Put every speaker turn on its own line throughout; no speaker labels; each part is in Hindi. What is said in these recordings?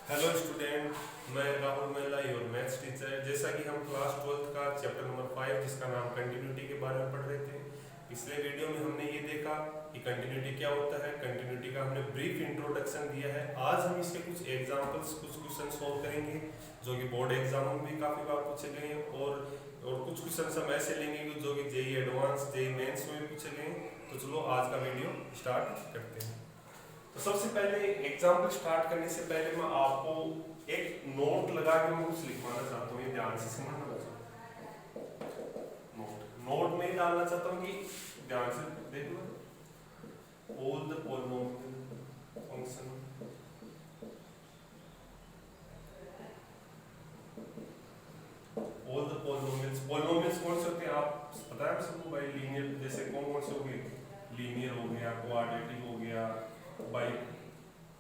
हेलो स्टूडेंट, मैं Rahul Mehla your maths teacher. जैसा कि हम क्लास 12th का चैप्टर नंबर 5 जिसका नाम कंटिन्यूटी के बारे में पढ़ रहे थे, पिछले वीडियो में हमने ये देखा कि कंटिन्यूटी क्या होता है। कंटिन्यूटी का हमने ब्रीफ इंट्रोडक्शन दिया है। आज हम इसके कुछ एग्जांपल्स, कुछ क्वेश्चन सॉल्व करेंगे जो कि बोर्ड एग्जाम में भी काफ़ी बार पूछे गए हैं, और कुछ क्वेश्चन हम ऐसे लेंगे जो कि जेई एडवांस, जेई मेंस में भी पूछे गए हैं। तो चलो आज का वीडियो स्टार्ट करते हैं। तो सबसे पहले एग्जाम्पल स्टार्ट करने से पहले मैं आपको एक नोट लगा के मैं कुछ लिखवाना चाहता हूँ। ये ध्यान से समझना बच्चों। नोट में ही डालना चाहता हूँ कि ध्यान से देख लो। All the polynomial function all the polynomials कौन से होते हैं आप पता है सबको भाई? लीनियर, जैसे कौन कौन से हो गए? लीनियर हो गया, क्वाड्रेटिक हो गया, बाई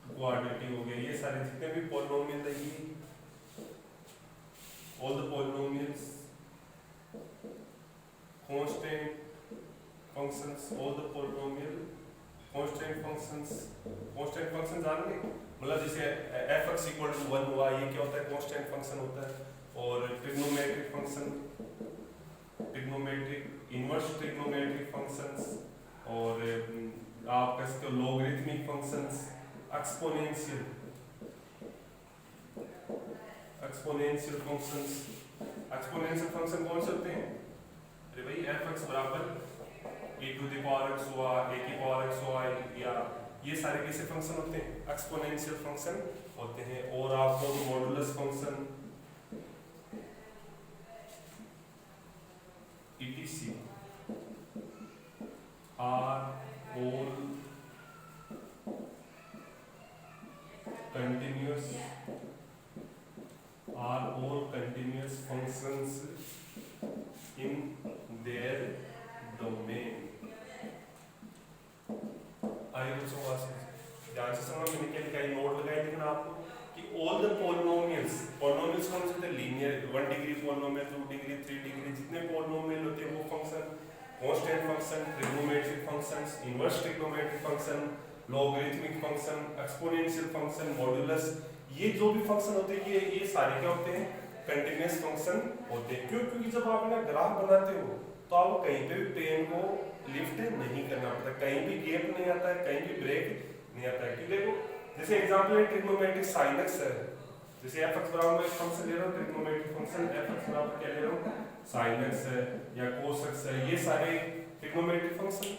क्वाड्रेटिक हो गया। ये सारे जितने भी पॉलिनोमियल है, ये all the polynomials, constant functions, all the polynomial constant functions. Constant function जानेंगे, मतलब जैसे f(x = 1) हुआ, ये क्या होता है? कांस्टेंट फंक्शन होता है। और trigonometric function, trigonometric, inverse trigonometric functions, और आप कह सकते हो logarithmic functions, exponential functions. Exponential function कौन से होते हैं? अरे भाई f(x) बराबर e⁻x हुआ, a⁻x हुआ, या ये सारे कैसे फंक्शन होते हैं? एक्सपोनेंशियल फंक्शन होते हैं। और आपको modulus function, etc are all continuous functions in their domain। आइए बच्चों ध्यान से समझो, मैंने क्या लिखा है, नोट लगाए देखना आपको कि ऑल द पॉलिनोमियल्स कौन से होते हैं? Linear, 1 degree polynomial, 2 degree, 3 degree, जितने पॉलिनोमियल होते हैं वो function, constant function, trigonometric functions, inverse trigonometric function, logarithmic function, exponential function, modulus, ये जो भी फंक्शन होते हैं ये सारे क्या होते हैं? कंटीन्यूअस फंक्शन होते हैं। क्यों? क्योंकि जब आप ना ग्राफ बनाते हो तो आप कहीं पे भी पेन को लिफ्ट नहीं करना पड़ता, कहीं भी गैप नहीं आता है, कहीं भी ब्रेक नहीं आता है। क्यों? देखो जैसे एग्जांपल है ट्रिग्नोमेट्रिक sin x है, जैसे f(x) बराबर मैं फंक्शन ले रहा हूं, ट्रिग्नोमेट्रिक फंक्शन f(x) बराबर क्या ले रहा हूं? sin x है या cos x है, ये सारे ट्रिग्नोमेट्रिक फंक्शन।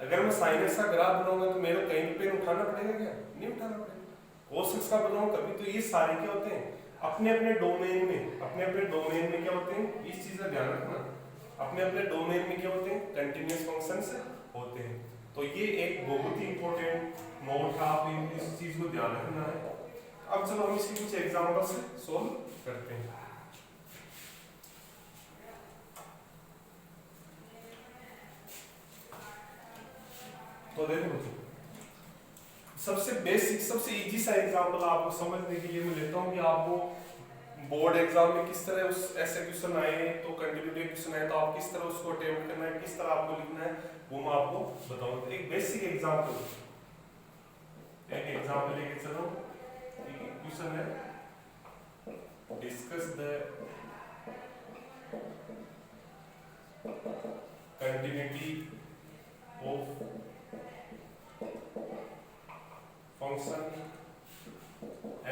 अगर मैं sin x का ग्राफ बनाऊंगा तो मेरे कहीं पे पेन उठाना पड़ेगा क्या? नहीं उठाना पड़ेगा। cos x का बनाऊं कभी, तो ये सारे क्या होते हैं? अपने अपने डोमेन में क्या होते हैं? इस चीज का ध्यान रखना, अपने अपने डोमेन में क्या होते हैं? कंटीन्यूअस फंक्शंस होते हैं। तो ये एक बहुत ही इंपॉर्टेंट नोट है, आप इस चीज को ध्यान रखना है। अब चलो हम इसके कुछ एग्जांपल से सॉल्व करते हैं। तो देखो बच्चों, सबसे बेसिक, सबसे इजी सा एग्जांपल आपको समझने के लिए मैं लेता हूं कि आपको बोर्ड एग्जाम में किस तरह उस ऐसे क्वेश्चन आए, तो कंटिन्यूटी क्वेश्चन आए तो आप किस तरह उसको अटेम्प्ट करना है, किस तरह आपको लिखना है, वो मैं आपको बताऊंगा। एक बेसिक एग्जांपल लेके चलो। क्वेश्चन है, discuss the continuity of function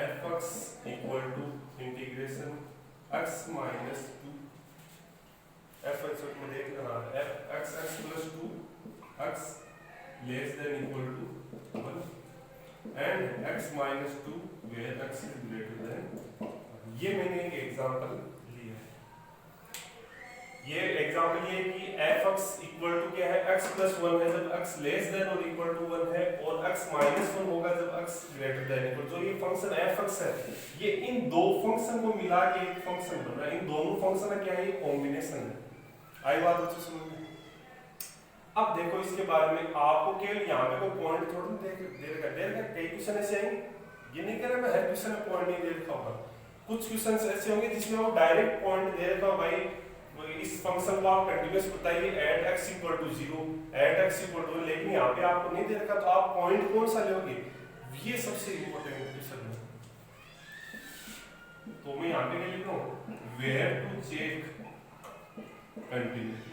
f(x) = integration x - 2 f(x) में देख लेना, f(x) + 2 x <= 1 and x - 2 where x is greater than 1। ये मैंने एक एग्जांपल लिया है। ये एग्जांपल ये कि f(x) = क्या है? x + 1 है जब x <= 1 है, और x - 1 होगा जब x <= जो ये फंक्शन f(x) है, ये इन दो फंक्शन को मिला के एक फंक्शन बन रहा है। इन दोनों फंक्शन का क्या है? कॉम्बिनेशन है। आई बात अच्छे समझ में? अब देखो इसके बारे में आपको केवल यहाँ पे कोई पॉइंट थोड़ा देगा। कई क्वेश्चन ऐसे आएंगे, ये नहीं कह रहा मैं हर क्वेश्चन में पॉइंट नहीं दे रखा होगा। कुछ क्वेश्चन ऐसे होंगे जिसमें वो डायरेक्ट पॉइंट दे रखा भाई, इस फंक्शन को आप कंटीन्यूअस बताइए @x = 0 @x = 1, लेकिन यहाँ पे आपको नहीं दे रखा, तो आप पॉइंट कौन सा लोगे? ये सबसे इंपॉर्टेंट क्वेश्चन है। यहाँ पे क्या लिखूं, वेयर टू चेक कंटिन्यूटी।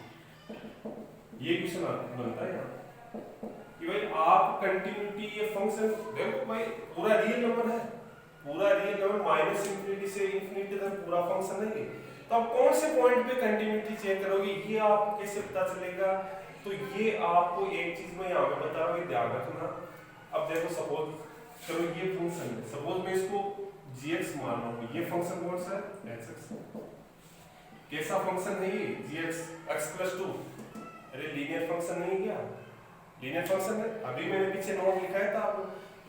ये क्वेश्चन बनता है यहाँ कि भाई आप कंटिन्यूटी ये फंक्शन देखो भाई पूरा रियल नंबर है, पूरा रियल नंबर माइनस इंफिनिटी से इंफिनिटी तक पूरा फंक्शन है, तो आप कौन से पॉइंट पे कंटिन्यूटी चेक करोगे, ये आपको कैसे पता चलेगा। तो ये आपको एक चीज में यहाँ पे बता रहा हूँ, ध्यान रखना। अब देखो सपोज चलो ये फंक्शन है, सपोज मैं इसको gx मान रहा हूँ, ये फंक्शन कौन सा है, x कैसा फंक्शन है ये, gx x+2, अरे लीनियर फंक्शन नहीं क्या, लीनियर फंक्शन है। अभी मैंने पीछे नोट लिखाया था आपको,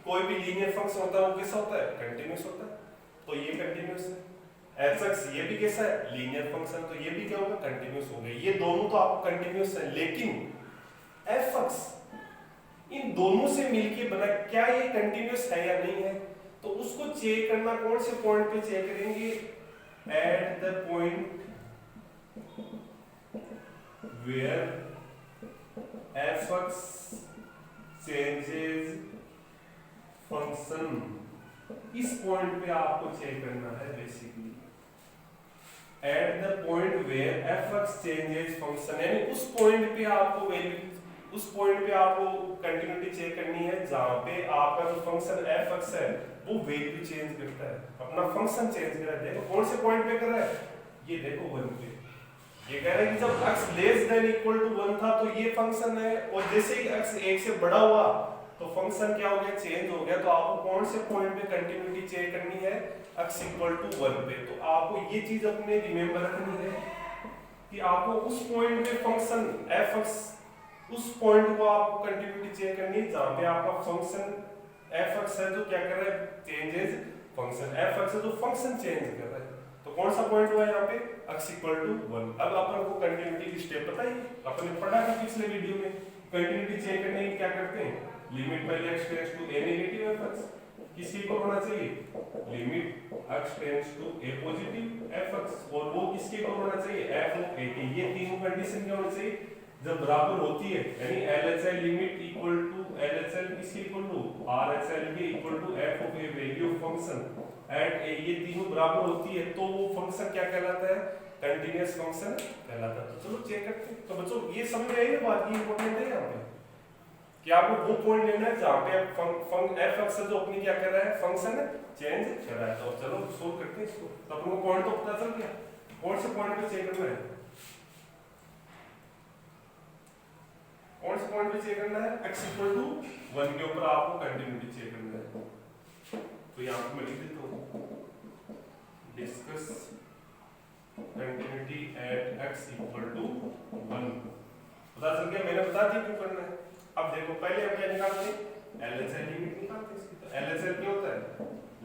कोई भी लीनियर फंक्शन होता है वो कैसा होता है, कंटिन्यूअस होता है, तो ये कंटिन्यूअस है। एच ये भी कैसा है, लीनियर फंक्शन, तो ये भी क्या होगा, कंटिन्यूअस हो गया। ये दोनों तो आपको कंटिन्यूअस है, लेकिन एफ इन दोनों से मिलके बना, क्या ये कंटिन्यूअस है या नहीं है, तो उसको चेक करना कौन से पॉइंट पे चेक करेंगे, at the point where F changes function, इस पॉइंट पे आपको चेक करना है basically, at the point where F changes function, यानी उस पॉइंट पे आपको वैल्यू, उस पॉइंट पे आपको कंटिन्यूटी चेक करनी है जहां पे आपका जो फंक्शन एफ है वो वैल्यू चेंज करता है, अपना फंक्शन चेंज कर रहा है। देखो कौन से पॉइंट पे कर रहा है, ये देखो 1 पे, ये कह रहा है कि जब x less than equal to 1 था तो ये फंक्शन है, और जैसे ही x 1 से बड़ा हुआ तो फंक्शन क्या हो गया, चेंज हो गया। तो आपको कौन से पॉइंट पे कंटिन्यूटी चेक करनी है, x इक्वल टू 1 पे। तो आपको ये चीज अपने रिमेंबर रखनी है कि आपको उस पॉइंट पे फंक्शन f उस पॉइंट को आपको कंटिन्यूटी चेक करनी है जहां पे आपका फंक्शन f है जो क्या कर रहा है, चेंजेस फंक्शन, f है जो फंक्शन चेंज कर रहा है। तो कौन सा पॉइंट हुआ यहाँ पे, x इक्वल टू 1। अब अपन को कंटिन्यूटी की स्टेप पता है, अपन ने पढ़ा था पिछले वीडियो में, कंटिन्यूटी चेक करने की क्या करते हैं, लिमिट पहले x tends to a negative f किसी को होना चाहिए, limit x tends to a positive f, और वो किसके को होना चाहिए, f ऑफ a के। ये तीनों कंडीशन क्या होनी चाहिए, जब बराबर होती है, यानी LHL limit equal to LHL किसके इक्वल टू RHL के equal to f of a value of function at a, ये तीनों बराबर होती है तो वो फंक्शन क्या कहलाता है, कंटीन्यूअस फंक्शन कहलाता है। तो चलो चेक करते हैं। तो बच्चों ये समझ में आई ना बात, ये इंपॉर्टेंट है यहाँ पे कि आपको वो पॉइंट लेना है जहाँ पे f जो अपनी क्या कर रहा है, फंक्शन चेंज कर रहा है। तो चलो सोल्व करते हैं इसको। तो अपन को पॉइंट तो पता चल गया, कौन से पॉइंट पे चेक करना है, कौन से पॉइंट पे चेक करना है, x इक्वल टू 1 के ऊपर आपको कंटिन्यूटी चेक करना है। तो यहाँ पे मैं लिख देता हूँ, discuss continuity at x equal to 1। पता चल गया, मैंने बता दिया क्यों करना है। अब देखो पहले हम क्या निकालते हैं, LHL लिमिट निकालते हैं इसकी। तो LHL क्या होता है,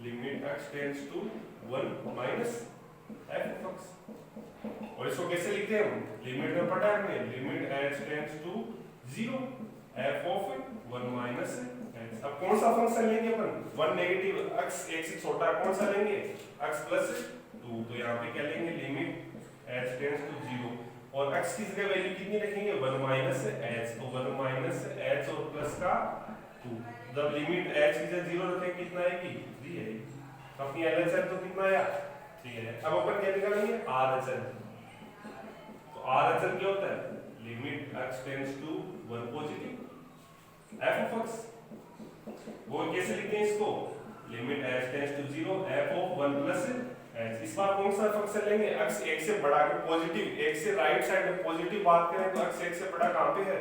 limit x tends to 1 minus f, और इसको कैसे लिखते हैं हम, लिमिट में पढ़ा है, limit h tends to 0 f of 1 minus x। अब कौन सा फंक्शन लेंगे अपन, 1 नेगेटिव, x 1 से छोटा, कौन सा लेंगे, x प्लस 2। तो यहाँ पे क्या लेंगे, लिमिट h टेंड्स टू 0, और x की जगह वैल्यू कितनी रखेंगे, 1 माइनस h। तो 1 माइनस h और प्लस का 2, जब लिमिट h की जगह 0 रखेंगे कितना आएगी, 3 आएगी। तो अपनी LHL तो कितना आया, 3 है। अब अपन क्या निकालेंगे, RHL। तो RHL क्या होता है, limit x tends to 1 positive f of x, वो कैसे लिखते हैं इसको, limit h tends to 0 f of 1 plus h। इस बार कौन सा फंक्शन लेंगे, x 1 से बड़ा के पॉजिटिव, 1 से राइट साइड में पॉजिटिव बात करें तो x 1 से बड़ा कहां पे है,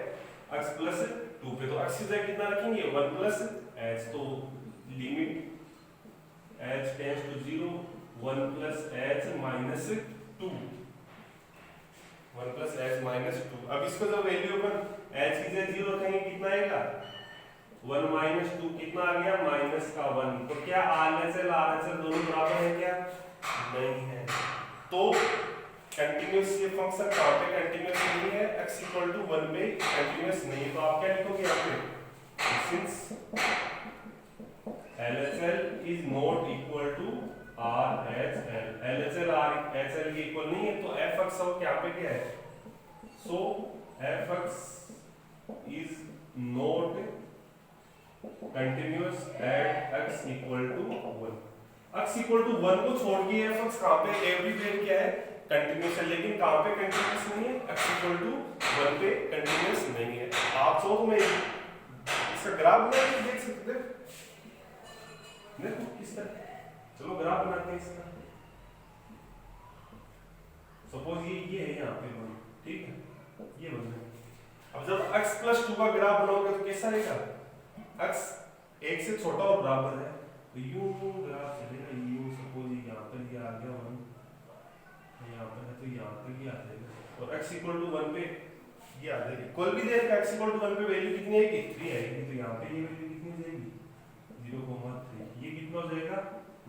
x प्लस 2 पे। तो x की जगह कितना रखेंगे, 1 प्लस h। तो limit h tends to 0 1 plus h minus 2, 1 plus h minus 2। अब इसको जब वैल्यू अपन h की जगह 0 रखेंगे कितना आएगा, 1 माइनस 2 कितना आ गया, माइनस का 1। तो क्या RHL दोनों बराबर है क्या, नहीं है। तो कंटीन्यूअस ये फंक्शन कहां पे कंटीन्यूअस नहीं है, x इक्वल टू 1 पे कंटीन्यूअस नहीं है। तो आप क्या लिखोगे यहाँ पे, since LHL is not equal to RHL, LHL RHL के इक्वल नहीं है, तो f(x) यहाँ पे क्या है, so f(x) is not continuous at x equal to 1। x equal to 1 को छोड़ के f(x) कहां पे एवरीवेयर क्या है कंटीन्यूअस है, लेकिन कहां पे कंटीन्यूअस नहीं है, x इक्वल टू 1 पे कंटीन्यूअस नहीं है। आप चाहो तो मैं इसका ग्राफ बना के देख सकते हैं, देखो किस तरह, चलो ग्राफ बनाते हैं इसका। सपोज ये है यहाँ पे 1, ठीक है, ये बन रहा है। अब जब x प्लस 2 का ग्राफ बनाओगे तो कैसा रहेगा, x 1 से छोटा और बराबर है तो यूं ग्राफ चलेगा, यूं सपोज यहाँ पर ये आ गया 1, यहाँ पर है तो यहाँ पर ये आ जाएगा, और x इक्वल टू 1 पे ये आ जाएगी। कोई भी देर का x इक्वल टू 1 पे वैल्यू कितनी आएगी, 3 आएगी, तो यहाँ पे ये वैल्यू कितनी जाएगी 0,3, ये कितना हो जाएगा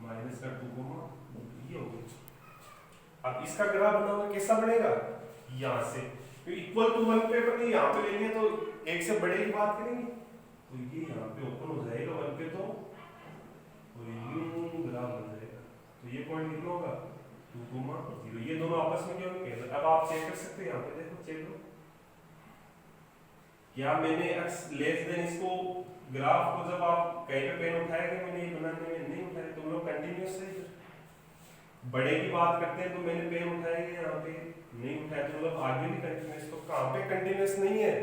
माइनस का 2, ये हो गया। अब इसका ग्राफ बनाओगे कैसा बनेगा, यहाँ से इक्वल टू 1 पे अपन यहाँ पे लेंगे तो 1 से बड़े की बात करेंगे, तो ये यहाँ पे ओपन हो जाएगा 1 पे तो यूं ग्राफ बन जाएगा। तो ये पॉइंट कितना होगा 2,0, ये दोनों आपस में क्या होंगे। अब आप चेक कर सकते हैं, यहाँ पे देखो चेक करो, क्या मैंने x लेस देन इसको ग्राफ को जब आप कहीं पे पेन उठाएंगे, मैंने ये बनाने में नहीं उठाया, तुम लोग कंटिन्यूअस है, बड़े की बात करते हैं तो मैंने पेन उठाएंगे, यहाँ पे नहीं उठाया तो मतलब आगे भी कंटिन्यूअस, तो कहाँ पे कंटिन्यूअस नहीं है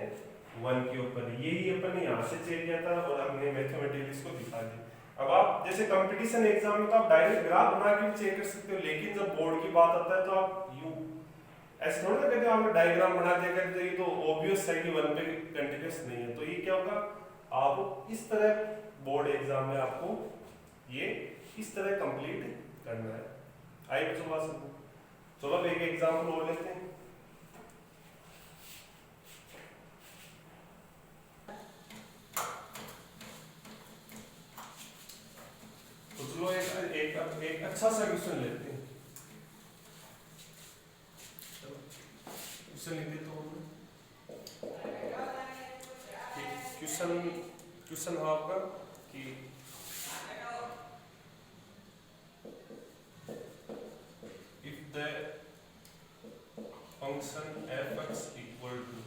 1 के ऊपर, यही अपन ने यहाँ से चेक किया था और हमने मैथमेटिक्स को दिखा दिया। अब आप जैसे कंपटीशन एग्जाम में तो आप डायरेक्ट ग्राफ बना के भी चेक कर सकते हो, लेकिन जब बोर्ड की बात आता है तो आप यूं ऐसे थोड़ा ना कहते हो आपने डायग्राम बना दिया करते, ये तो ऑब्वियस है कि 1 पे कंटिन्यूअस नहीं है। तो ये क्या होगा, आप इस तरह बोर्ड एग्जाम में आपको ये इस तरह कंप्लीट करना है। आई बच्चों बात समझो। चलो अब एक एग्जाम्पल और लेते हैं। तो चलो एक अच्छा सा क्वेश्चन लेते हैं। क्वेश्चन लिख देता हूँ क्वेश्चन है आपका कि if the function f(x) equal to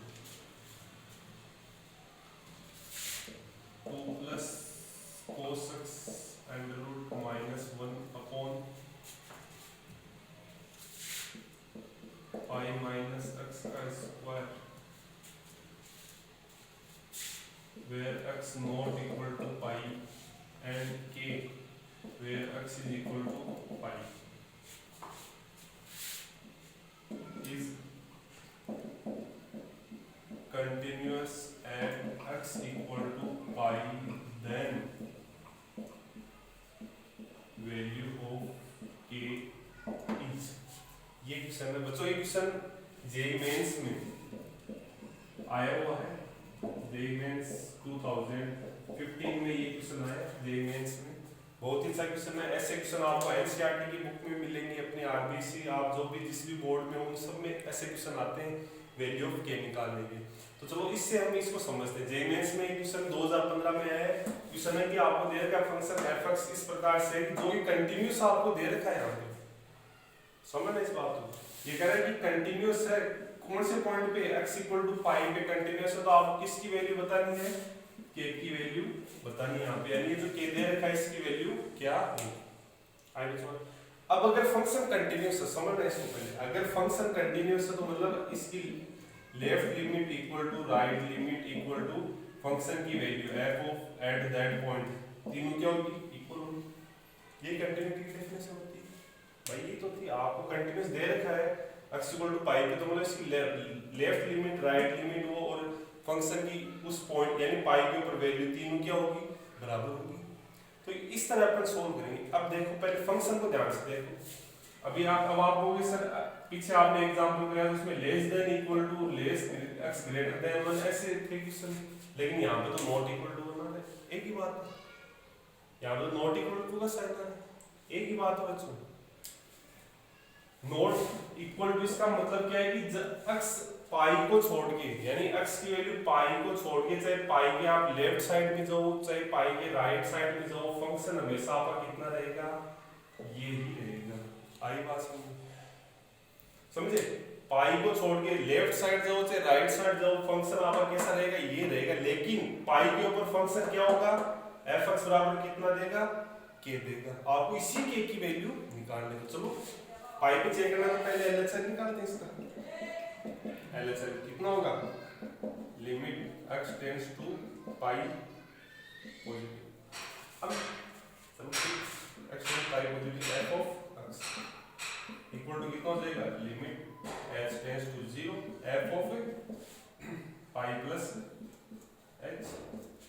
2 plus cos x under root minus 1 upon pi minus x square, where x not equal to pi and k where x is equal to pi is continuous at x equal to pi, then value of k is। ये क्वेश्चन है बच्चों, ये क्वेश्चन जेईई मेंस में आया हुआ है, जेईई मेंस 2015 में ये क्वेश्चन आया जेईई मेंस में, बहुत ही अच्छा क्वेश्चन है। ऐसे क्वेश्चन आपको एनसीईआरटी की बुक में मिलेंगे, अपनी आरबीसी आप जो भी जिस भी बोर्ड में हो उन सब में ऐसे क्वेश्चन आते हैं वैल्यू ऑफ के निकालने के। तो चलो इससे हम इसको समझते हैं। जेईई मेंस में क्वेश्चन 2015 में आया है, क्वेश्चन है कि आपको दे रखा है फंक्शन f(x) इस प्रकार से जो कि कंटिन्यूअस आपको दे रखा है, यहाँ पे समझना इस बात को। ये कह रहा है कि कंटिन्यूअस है, कौन से पॉइंट पे x इक्वल टू पाई पे कंटिन्यूअस है, तो आपको किसकी वैल्यू बतानी है, k की वैल्यू बतानी है यहाँ पे, यानी जो k दे रखा है इसकी वैल्यू क्या है। अब अगर फंक्शन कंटिन्यूअस है, समझना इसको पहले, अगर फंक्शन कंटिन्यूअस है तो मतलब इसकी left limit equal to right limit equal to function की value f of at that point, तीनों क्या होगी इक्वल होगी। ये कंटिन्यूटी की डेफिनेशन होती है भाई, ये तो थी आपको कंटिन्यूअस दे रखा है x इक्वल टू पाई पे, तो मतलब इसकी लेफ्ट लिमिट राइट लिमिट वो और फंक्शन की उस पॉइंट यानी पाई के ऊपर वैल्यू तीनों क्या होगी बराबर होगी। तो इस तरह अपन सोल्व करेंगे। अब देखो पहले फंक्शन को ध्यान से देखो, अभी अब आप बोलोगे सर पीछे आपने एग्जांपल दिया उसमें less than equal to less x greater than 1 ऐसे थे क्वेश्चन, लेकिन यहाँ पे तो नॉट इक्वल टू होना है, एक ही बात है, यहाँ पे नॉट इक्वल टू का साइन है, एक ही बात है बच्चों। नॉट इक्वल टू इसका मतलब क्या है कि x पाई को छोड़ के, यानी x की वैल्यू पाई को छोड़ के, चाहे पाई के आप लेफ्ट साइड में जाओ चाहे पाई के राइट साइड में जाओ, फंक्शन हमेशा आपका कितना रहेगा, ये ही रहेगा। आई बात समझे, पाई को छोड़ के लेफ्ट साइड जाओ चाहे राइट साइड जाओ, फंक्शन आपका कैसा रहेगा, ये रहेगा। लेकिन पाई के ऊपर फंक्शन क्या होगा, f(x) बराबर कितना देगा, के देगा। आपको इसी के की वैल्यू निकालने को, चलो पाई पे चेक करना तो पहले एलएचएल निकालते हैं इसका। एलएचएल कितना होगा, limit x tends to pi positive. अब चलो x tends pi positive f of x equal to कितना हो जाएगा, limit h tends to 0 f of pi plus h,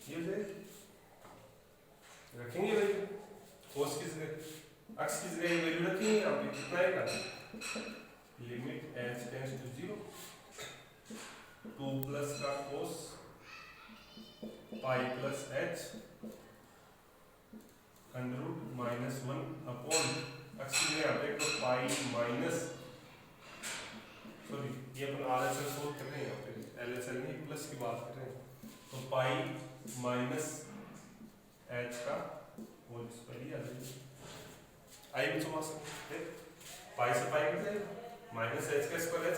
ये हो जाएगा। रखेंगे वैल्यू, cos की जगह x की जगह ये वैल्यू रखेंगे, यहाँ पे कितना आएगा, limit h tends to 0 2 plus का cos pi plus h under root minus 1 upon x की जगह यहाँ पे तो पाई माइनस, सॉरी ये अपन RHS सोल्व कर रहे हैं, यहाँ पे LHS नहीं प्लस की बात कर रहे हैं, तो पाई माइनस h का होल स्क्वायर आ जाएगा। आई भी समझ सकते, पाई से पाई कट जाएगा माइनस h का स्क्वायर।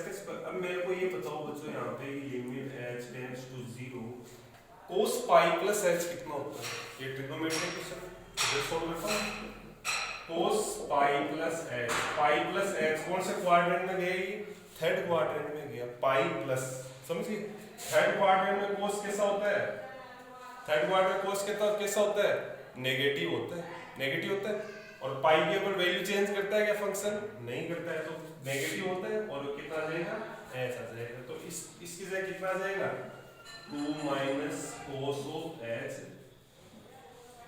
अब मेरे को ये बताओ बच्चों, यहाँ पे limit h tends to 0 cos pi plus h कितना होता है, ये ट्रिग्नोमेट्रिक क्वेश्चन है, सोल्व करता हूँ। cos पाई प्लस h कौन से क्वाड्रेंट में गया, थर्ड क्वाड्रेंट में गया, पाई प्लस, समझिए थर्ड क्वाड्रेंट में cos कैसा होता है, थर्ड क्वाड्रेंट cos कैसा होता है, नेगेटिव होता है, नेगेटिव होता है। और पाई के ऊपर वैल्यू चेंज करता है क्या फंक्शन, नहीं करता है, तो नेगेटिव होता है और कितना आ जाएगा, ऐसा आ जाएगा। तो इसकी जगह कितना आ जाएगा, 2 minus cos of h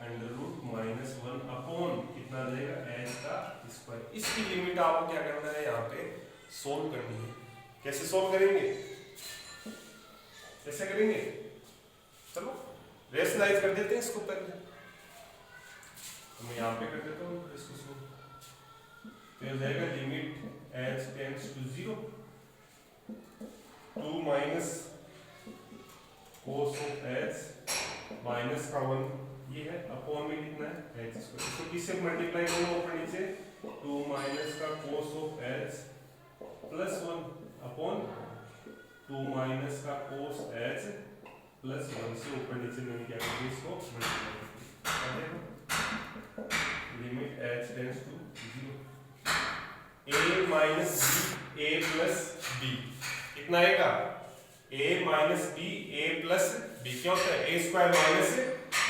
under root minus 1 upon कितना आ जाएगा, h का स्क्वायर। इसकी लिमिट आपको क्या करना है, यहाँ पे सोल्व करनी है। कैसे सोल्व करेंगे, कैसे करेंगे, चलो रेशनलाइज कर देते हैं इसको पहले, तो मैं यहाँ पे कर देता हूँ इसको सोल्व। तो ये जाएगा limit h tends to 0 2 minus cos of h minus का 1 ये है, अपॉन में कितना है h स्क्वायर। इसको किससे मल्टीप्लाई करूँ ऊपर नीचे, 2 माइनस का cos of h plus 1 upon 2 minus का cos h प्लस 1 से ऊपर नीचे मैंने क्या किया, इसको मल्टीप्लाई कर दिया। Limit h tends to 0 a minus b a plus b कितना आएगा, a minus b a plus b, क्या होता है a square minus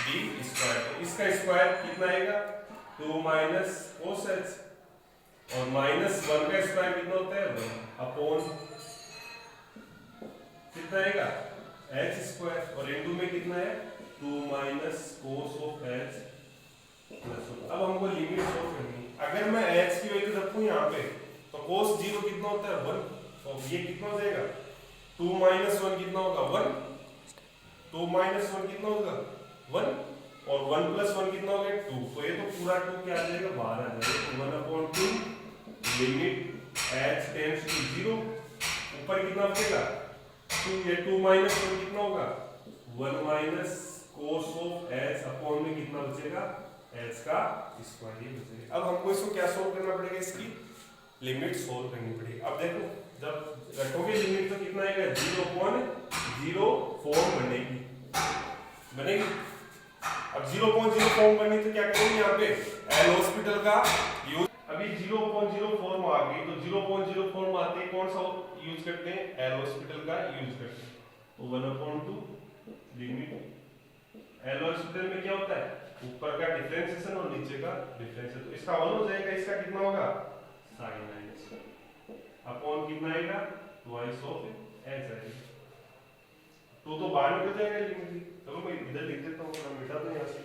b square, तो इसका स्क्वायर कितना आएगा, 2 माइनस cos h और माइनस 1 का स्क्वायर कितना होता है 1 अपॉन कितना आएगा h स्क्वायर, और इनटू में कितना है 2 minus cos of h plus 1। अब हमको लिमिट सोल्व करनी है। अगर मैं h की वैल्यू रखूं यहाँ पे तो cos 0 कितना होता है 1, तो ये कितना हो जाएगा 2 माइनस 1 कितना होगा 1, 2 माइनस 1 कितना होगा 1 और 1 प्लस 1 कितना हो गया 2, तो ये तो पूरा 2 क्या आ जाएगा बाहर आ जाएगा, 1/2 लिमिट h टेंड्स टू 0 ऊपर कितना बचेगा 2, ये 2 माइनस 1 कितना होगा 1 minus cos of h upon में कितना बचेगा h का स्क्वायर ही बचेगा। अब हमको इसको क्या सोल्व करना पड़ेगा, इसकी लिमिट सोल्व करनी पड़ेगी। अब देखो जब रखोगे लिमिट तो कितना आएगा 0.0 फॉर्म बनेगी। अब 0.0 फॉर्म बनी तो क्या करेंगे, यहाँ पे एल हॉस्पिटल का यूज, अभी 0.0 फॉर्म आ गई तो 0.0 फॉर्म आते कौन सा यूज करते हैं, एल हॉस्पिटल का यूज करते हैं। तो 1/2 लिमिट एल हॉस्पिटल में क्या होता है, ऊपर का डिफरेंशिएशन और नीचे का डिफरेंशिएशन, तो इसका 1 हो जाएगा, इसका कितना होगा sin x अपॉन कितना आएगा ट्वाइस ऑफ h आएगा, तो बाहर निकल जाएगा लिमिट। चलो मैं इधर लिख देता हूँ, थोड़ा मिटा दो यहाँ से,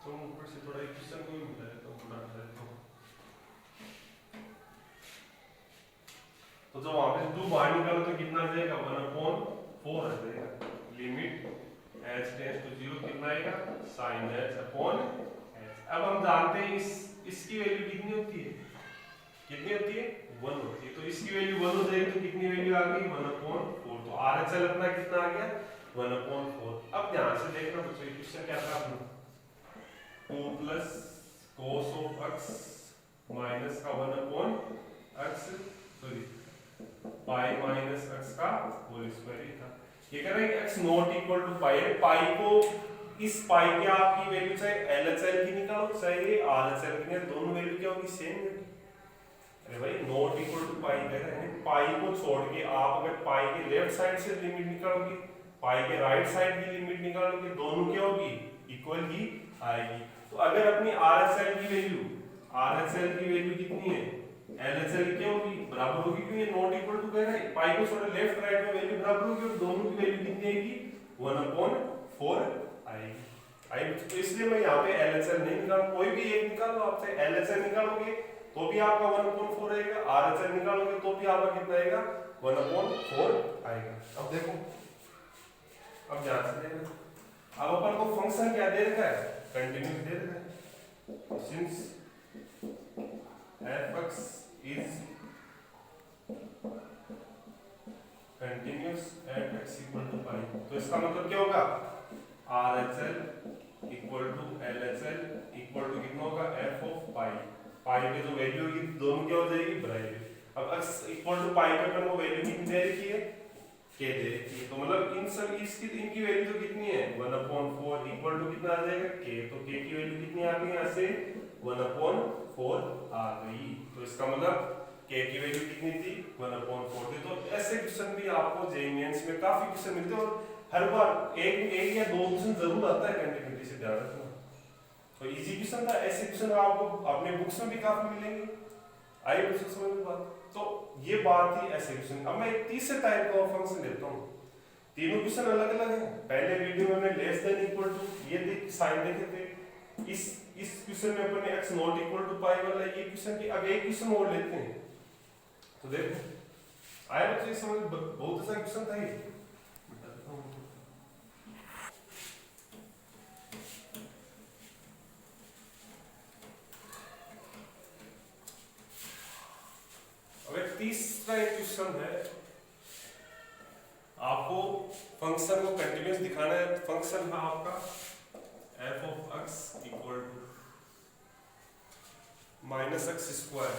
तो ऊपर से थोड़ा इक्वेशन को भी मिटा देता हूँ, थोड़ा हटा देता हूँ, तो जब वहां पे 2 बाहर निकालो तो कितना आ जाएगा 1/4 आ जाएगा, लिमिट h टेंड्स टू 0 कितना आएगा sin h अपॉन h। अब हम जानते हैं इसकी वैल्यू कितनी होती है, 1 होती है, तो इसकी वैल्यू 1 हो जाएगी तो कितनी वैल्यू आ गई 1/4, तो RHL अपना कितना आ गया 1/4। अब ध्यान से देखना बच्चों, क्वेश्चन क्या था अपना 2 plus cos of x minus का 1/x, sorry pi minus x का होल स्क्वायर ही था। ये कह रहे हैं x नॉट इक्वल टू पाई, पाई को इस पाई की आपकी वैल्यू चाहे LHL की निकालो चाहे RHL की, दोनों वैल्यू क्या होगी, सेम है। अरे भाई नॉट इक्वल टू पाई कह रहे हैं, पाई को छोड़ के आप अगर पाई के लेफ्ट साइड से लिमिट निकालोगे, पाई के राइट साइड की लिमिट निकालोगे, दोनों क्या होगी, इक्वल ही आएगी। तो अगर अपनी RHL की वैल्यू कितनी है, LHL क्या होगी, बराबर होगी, क्योंकि ये नॉट इक्वल टू कह रहा है, पाई को छोड़ लेफ्ट राइट में वैल्यू बराबर होगी और दोनों की वैल्यू कितनी आएगी, 1/4 आएगी। तो इसलिए मैं यहाँ पे LHL नहीं निकाल, कोई भी एक निकालो, आपसे LHL निकालोगे तो भी आपका 1/4 आएगा, RHL निकालोगे तो भी आपका कितना आएगा, 1/4 आएगा। अब देखो, अब ध्यान से देखो, अब अपन को फंक्शन क्या दे रखा है, कंटिन्यूस दे रखा है। Since f(x) is continuous at x equal to pi, तो इसका मतलब क्या होगा, RHL equal to LHL equal to कितना होगा, f of pi, पाई पे जो वैल्यू होगी दोनों क्या हो जाएगी, बराबर। अब x इक्वल टू पाई पे अपन को वैल्यू कितनी दे रखी है, k दे रखी है, तो मतलब इन सब इनकी वैल्यू तो कितनी है, 1/4 इक्वल टू कितना आ जाएगा, k, तो k की वैल्यू कितनी आ गई, यहाँ से 1/4 आ गई। तो इसका मतलब k की वैल्यू कितनी थी, 1/4 थी। तो ऐसे क्वेश्चन भी आपको जेईई मेंस में काफी क्वेश्चन मिलते हैं और हर बार एक या दो क्वेश्चन जरूर आता है कंटिन्यूटी से, ध्यान रखना। तो इजी क्वेश्चन था, ऐसे क्वेश्चन आपको अपने बुक्स में भी काफी मिलेंगे। आई क्वेश्चन समझ में बात, तो ये बात थी ऐसे क्वेश्चन। अब मैं एक तीसरे टाइप का फंक्शन लेता हूँ, तीनों क्वेश्चन अलग अलग हैं। पहले वीडियो में हमने लेस देन इक्वल टू ये साइन देखे थे, इस क्वेश्चन में अपन ने x नॉट इक्वल टू पाई वाला ये क्वेश्चन की, अब एक क्वेश्चन और लेते हैं। तो देखो आया बच्चे समझ, बहुत अच्छा क्वेश्चन था ये। तीसरा एक क्वेश्चन है, आपको फंक्शन को कंटिन्यूअस दिखाना है। फंक्शन है आपका f of x equal to -x²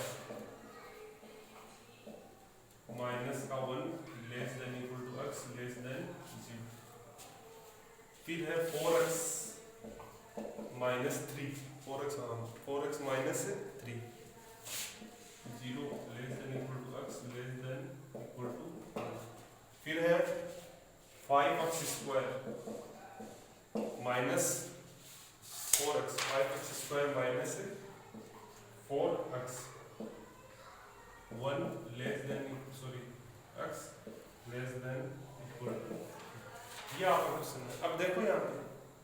minus का 1 less than equal to x less than 0। फिर है 4x -3, 4x minus 3, 0 less than equal to x less than equal to 1। फिर है 5x² minus 4x, 5x² minus 4x 1 less than x less than equal to, ये आपका क्वेश्चन है। अब देखो यहाँ पे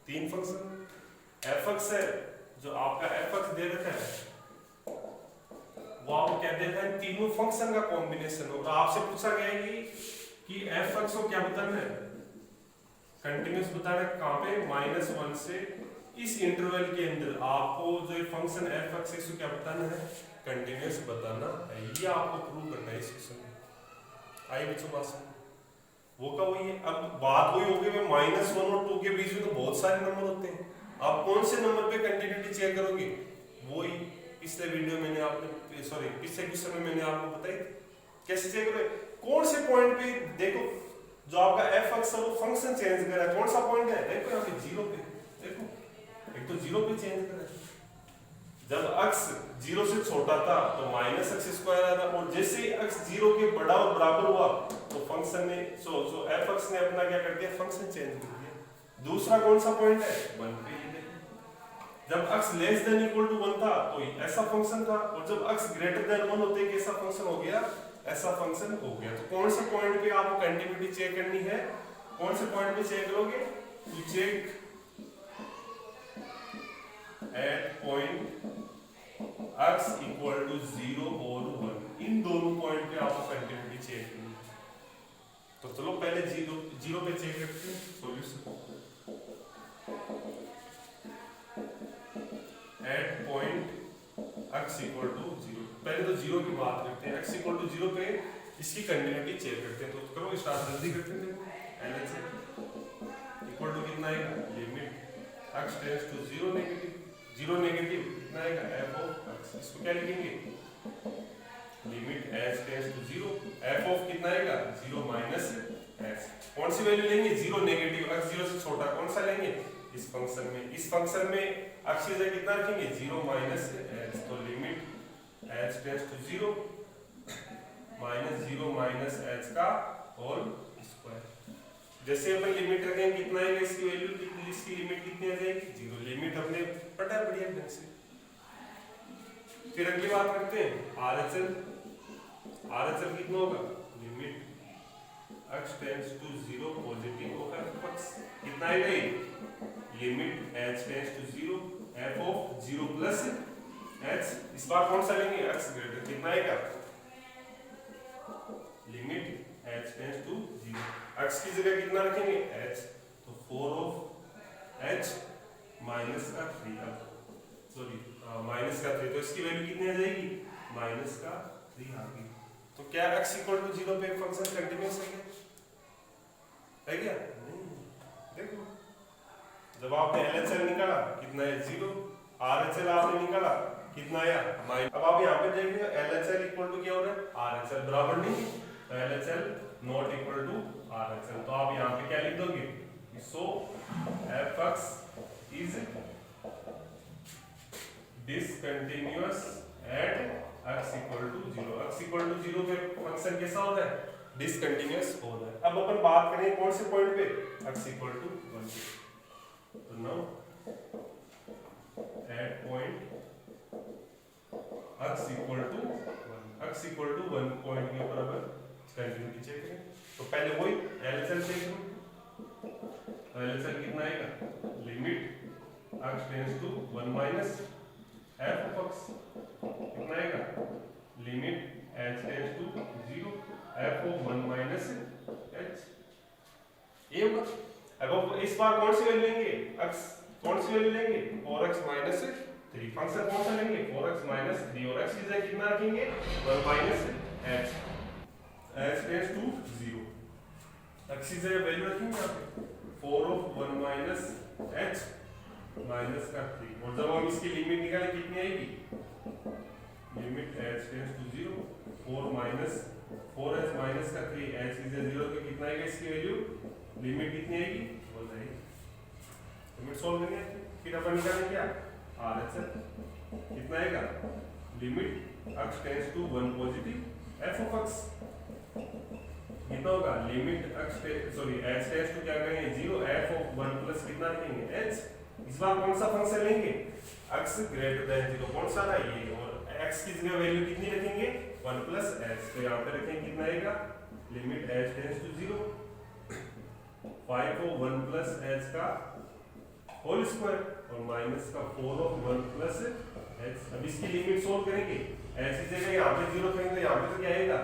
तीन फंक्शन f(x) है, जो आपका f(x) दे रखा है, वो आपको क्या देता है, तीनों फंक्शन का कॉम्बिनेशन होगा। आपसे पूछा गया है कि f(x) को क्या बताना है, कंटिन्यूअस बताना है। कहाँ पे, -1 से इस इंटरवल के अंदर आपको जो ये फंक्शन f(x) इसको क्या बताना है, कंटिन्यूअस बताना है। ये आपको प्रूव करना है इस क्वेश्चन में। आइए बच्चों पास वो का वही है। अब बात वही होगी, -1 और 2 के बीच में तो बहुत सारे नंबर होते हैं, आप कौन से नंबर पे कंटिन्यूटी चेक करोगे, वही पिछले वीडियो मैंने आपने पिछले क्वेश्चन में मैंने आपको बताई कैसे चेक करोगे, कौन से पॉइंट पे देखो जो आपका f(x) है वो फंक्शन चेंज कर रहा है, कौन सा पॉइंट है, देखो यहाँ पे 0 पे, देखो एक तो 0 पे चेंज कर रहा है। जब x 0 से छोटा था तो -x² आया था, और जैसे ही x 0 के बड़ा और बराबर हुआ तो फंक्शन ने f(x) ने अपना क्या कर दिया, फंक्शन चेंज कर दिया। दूसरा कौन सा पॉइंट है, 1 पे। जब x less than equal to 1 था तो ऐसा फंक्शन था, और जब x ग्रेटर देन 1 होते कि ऐसा फंक्शन हो गया, ऐसा फंक्शन हो गया। तो कौन से पॉइंट पे आपको कंटिन्यूटी चेक करनी है, कौन से पॉइंट पे चेक करोगे, to check at point x equal to 0 और 1, इन दोनों पॉइंट पे आपको कंटिन्यूटी चेक करनी है। तो चलो पहले 0 पे चेक करते हैं solution. At point x equal to 0, पहले तो 0 की बात करते हैं। x इक्वल टू 0 पे इसकी कंटिन्यूटी चेक करते हैं। तो करो स्टार्ट जल्दी करते हैं। LHS इक्वल टू कितना आएगा, limit x tends to 0 negative कितना आएगा, f ऑफ x। इसको क्या लिखेंगे, limit h tends to 0, f of कितना आएगा, 0 माइनस x। कौन सी वैल्यू लेंगे, 0 नेगेटिव, x 0 से छोटा, कौन सा लेंगे, इस फंक्शन में x की जगह कितना रखेंगे 0 माइनस h, तो limit h tends to 0 minus 0 minus h का होल स्क्वायर। जैसे अपन लिमिट रखेंगे कितना आएगा इसकी वैल्यू, इसकी लिमिट कितनी आ जाएगी 0, लिमिट हमने पता है बढ़िया ढंग से। फिर अगली बात करते हैं RHL कितना होगा, limit x tends to 0 positive होगा f कितना आएगा ये, limit h tends to 0 f of 0 plus h, इस बार कौन सा लेंगे x ग्रेटर, कितना आएगा limit h tends to 0, x की जगह कितना रखेंगे h, तो 4 ऑफ h माइनस का 3, सॉरी माइनस का 3, तो इसकी वैल्यू कितनी आ जाएगी माइनस का 3 आ गई। तो क्या x इक्वल टू 0 पे फंक्शन कंटिन्यूअस है क्या, नहीं। देखो जब आपने LHL निकाला कितना है 0, RHL आपने निकाला कितना आया माइनस। अब आप यहाँ पे देख रहे हो LHL इक्वल टू क्या हो रहा है RHL बराबर नहीं, तो LHL not equal to RHL, तो आप यहाँ पे क्या लिख दोगे, so fx is discontinuous at x equal to 0, x equal to 0 पे फंक्शन कैसा होता है, डिसकंटिन्यूअस होता है। अब अपन बात करें कौन से पॉइंट पे, x इक्वल टू 1 पे, तो now at point x equal to 1 point के ऊपर अपन कंटिन्यूटी चेक करें, तो पहले वही LHL चेक करो, LHL कितना आएगा, limit x tends to 1 minus f of x कितना आएगा, limit h tends to 0 f of 1 minus h, ये होगा। अब इस बार कौन सी वैल्यू लेंगे, x कौन सी वैल्यू लेंगे 4x माइनस 3, फंक्शन कौन सा लेंगे 4x माइनस 3, और x की जगह कितना रखेंगे 1 minus h, h tends to 0, x की जगह वैल्यू रखेंगे यहाँ पे 4 ऑफ 1 माइनस h माइनस का 3, और जब हम इसकी लिमिट निकालें कितनी आएगी, limit h tends to 0 4 minus 4h minus का 3, h की जगह 0 तो कितना आएगा इसकी वैल्यू, लिमिट कितनी आएगी बोल रही है, लिमिट सॉल्व करेंगे, फिर अपन निकालेंगे क्या RHL कितना आएगा, limit x tends to 1 positive f of x कितना होगा, limit x sorry h tends to क्या करेंगे 0 f ऑफ 1 प्लस कितना रखेंगे h, इस बार कौन सा फंक्शन लेंगे x ग्रेटर देन 0, कौन सा है ये, और x की जगह वैल्यू कितनी रखेंगे 1 प्लस h, तो यहाँ पे रखेंगे कितना आएगा, लिमिट h टेंड्स टू 0 5 को 1 प्लस h का होल स्क्वायर और माइनस का 4 ऑफ 1 प्लस h। अब इसकी लिमिट सोल्व करेंगे, h की जगह यहाँ पे 0 करेंगे तो यहाँ पे तो क्या आएगा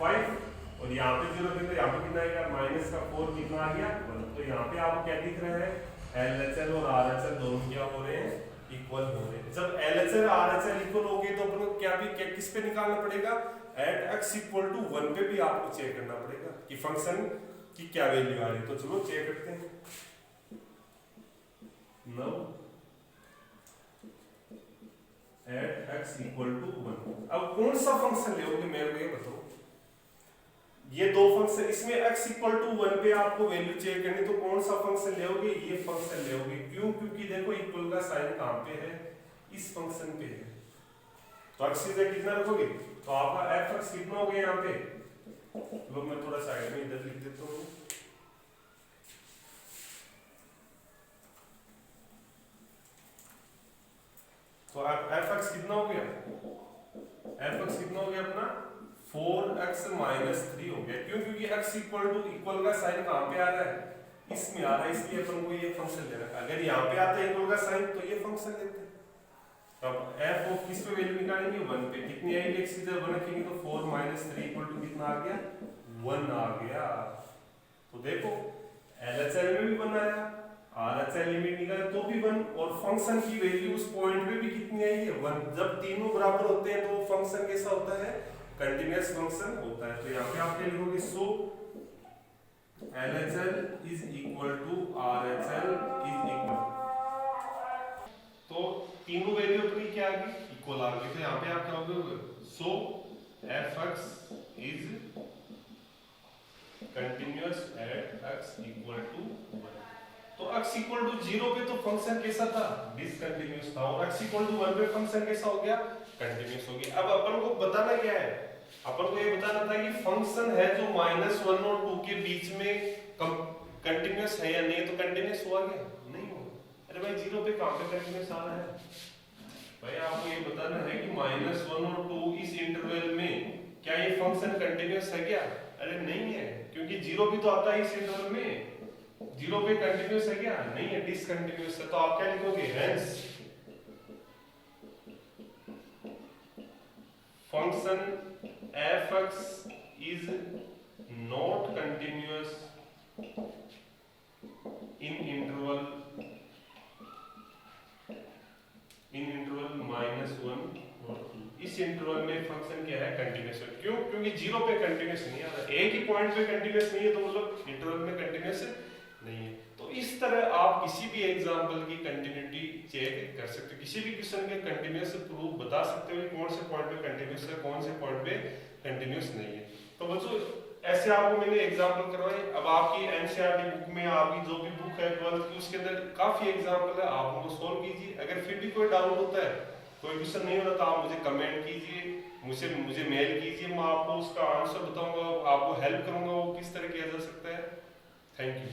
5, और यहाँ पे 0 करेंगे तो यहाँ पे कितना आएगा माइनस का 4 कितना आ गया 1, तो यहाँ पे आपको क्या दिख रहा है LHL और RHL दोनों क्या हो रहे हैं इक्वल हो रहे हैं। जब LHL RHL इक्वल हो गए तो अपन को क्या भी किस पे निकालना पड़ेगा, एट x इक्वल टू 1 पे भी आपको चेक करना पड़ेगा कि फंक्शन की क्या वैल्यू आ रही है। तो चलो चेक करते हैं। Now at x equal to 1, अब कौन सा फंक्शन लोगे मेरे को ये बताओ। ये दो फंक्शन, इसमें x इक्वल टू 1 पे आपको वैल्यू चेक करनी, तो कौन सा फंक्शन लोगे, ये फंक्शन लोगे। क्यों? क्योंकि देखो इक्वल का साइन कहां पे है, इस फंक्शन पे है। तो x की जगह कितना रखोगे, तो आपका fx कितना हो गया यहाँ पे, लो मैं थोड़ा साइड में इधर लिख देता हूँ। तो fx कितना हो गया, fx कितना हो गया अपना 4x माइनस 3 हो गया। क्यों? क्योंकि x इक्वल टू इक्वल का साइन कहां पे आ रहा है, इसमें आ रहा है, इसलिए अपन को ये फंक्शन लेना है। अगर यहाँ पे आता है इक्वल का साइन तो ये फंक्शन लेते हैं। अब f ऑफ किस पे वैल्यू निकालेंगे 1 पे, कितनी आएगी x की जगह 1 रखेंगे तो 4 माइनस 3 इक्वल टू कितना आ गया 1 आ गया। तो देखो LHL में भी 1 आया, RHL लिमिट निकाले तो भी 1, और फंक्शन की वैल्यू उस पॉइंट पे भी कितनी आई है 1। जब तीनों बराबर होते हैं तो फंक्शन कैसा होता है, कंटीन्यूअस फंक्शन होता है। तो यहाँ पे आप क्या लिखोगे, so LHL is equal to RHL is equal, तो तीनों वैल्यू अपनी क्या आ गई इक्वल आ गई। तो यहाँ पे आप क्या होगे, so fx is continuous at x equal to 1। तो x इक्वल टू 0 पे तो फंक्शन कैसा था, डिसकंटिन्यूअस था, और x इक्वल टू 1 पे फंक्शन कैसा हो गया, कंटिन्यूअस हो गया। अब अपन को बताना क्या है, अपन को ये बताना था कि फंक्शन है जो -1 और 2 के बीच में कंटिन्यूअस है या नहीं, तो कंटिन्यूअस हुआ क्या, नहीं हुआ। अरे भाई 0 पे कहां पे कंटिन्यूअस आ रहा है, भाई आपको ये बताना है कि -1 और 2 इस इंटरवल में क्या ये फंक्शन कंटिन्यूअस है क्या, अरे नहीं है, क्योंकि 0 भी तो आता है इस इंटरवल में, 0 पे कंटिन्यूअस है क्या, नहीं है, डिसकंटिन्यूअस है। तो आप क्या लिखोगे, hence function f(x) is not continuous in interval -1 और 2। इस इंटरवल में फंक्शन क्या है, कंटिन्यूअस है। क्यों, क्योंकि 0 पे कंटिन्यूअस नहीं आ रहा, एक ही पॉइंट पे कंटिन्यूअस नहीं है, तो मतलब इंटरवल में कंटिन्यूअस नहीं है। तो इस तरह आप किसी भी एग्जांपल की कंटिन्यूटी चेक कर सकते हो, किसी भी क्वेश्चन के कंटिन्यूअस प्रूफ बता सकते हो कि कौन से पॉइंट पे कंटिन्यूअस है, कौन से पॉइंट पे कंटिन्यूअस नहीं है। तो बच्चों ऐसे आपको मैंने एग्जांपल करवाए। अब आपकी एनसीईआरटी बुक में, आपकी जो भी बुक है 12th की, उसके अंदर काफी एग्जांपल है, आप उनको सोल्व कीजिए। अगर फिर भी कोई डाउट होता है, कोई क्वेश्चन नहीं होता, तो आप मुझे कमेंट कीजिए, मुझे मेल कीजिए, मैं आपको उसका आंसर बताऊंगा, आपको हेल्प करूंगा वो किस तरह किया जा सकता है। Thank you.